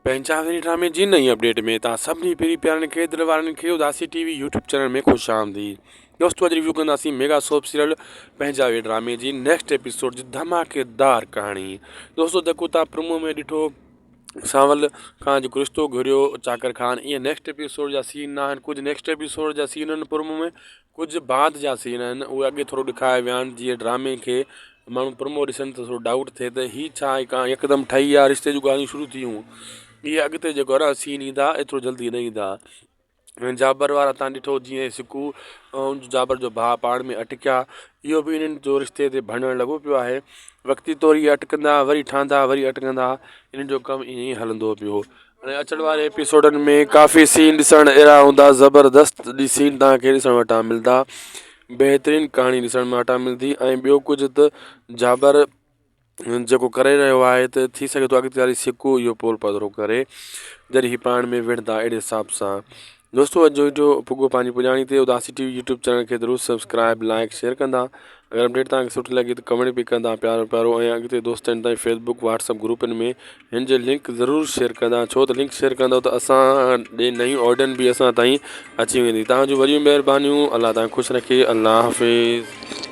पंहिंजावेरी ड्रामे जी नई अपडेट में तव्हां सभिनी पहिरीं प्यारनि खे दिलि वारनि खे उदासी टीवी यूट्यूब चैनल में ख़ुशि आमदीद। दोस्तों अॼु रिव्यू कंदासीं मेगा सोप सीरियल पंहिंजावेरी ड्रामे जी नेक्स्ट एपिसोड जी धमाकेदार कहाणी। दोस्तों जेको तव्हां प्रोमो में ॾिठो सांवल खां जेको रिश्तो घुरियो चाकर खान, इहे नेक्स्ट एपिसोड जा सीन आहिनि। कुझु नेक्स्ट एपिसोड जा सीन आहिनि प्रोमो में, कुझु बाद जा सीन आहिनि उहे अॻे थोरो ॾेखारे विया आहिनि। जीअं ड्रामे खे माण्हू प्रोमो ॾिसनि त थोरो डाउट थिए त हीअ छा का यकदमि ठही आहे, रिश्ते जूं ॻाल्हियूं शुरू थियूं। इहे अॻिते जेको आहे न सीन ईंदा एतिरो जल्दी न ईंदा। जाबर वारा तव्हां ॾिठो जीअं सिकू ऐं जाबर जो भाउ पाण में अटकिया, इहो बि इन्हनि जो रिश्ते ते भञणु लॻो पियो आहे। वक़्ती तौरु इहे अटकंदा वरी ठहंदा वरी अटकंदा, इन्हनि जो कमु ईअं ई हलंदो पियो। हाणे अचण वारे एपिसोडनि में काफ़ी सीन ॾिसणु अहिड़ा हूंदा ज़बरदस्त सीन तव्हांखे ॾिसणु वटां मिलंदा, बहितरीनु कहाणी ॾिसण में वटां मिलंदी। ऐं ॿियो कुझु त जाबर जेको करे रहियो आहे त थी सघे थो अॻिते वारी सिकू इहो पोल पधिरो करे जॾहिं ही पाण में विढ़ंदा अहिड़े हिसाब सां। दोस्तों अॼु जो वीडियो पुॻो पंहिंजी पुॼाणी ते उदासी टीवी यूट्यूब चैनल खे ज़रूरु सब्सक्राइब लाइक शेयर कंदा। अगरि अपडेट तव्हांखे सुठी लॻी त कमेंट बि कंदा प्यारो प्यारो, ऐं अॻिते दोस्तनि ताईं फेसबुक व्हाट्सअप ग्रुपनि में हिन जो लिंक ज़रूरु शेयर कंदा, छो त लिंक शेयर कंदव त असां ॾे नयूं ऑडियन बि असां ताईं अची वेंदी। तव्हांजूं वॾियूं महिरबानियूं, अलाह तव्हां ख़ुशि रखे। अलाह हाफ़िज़।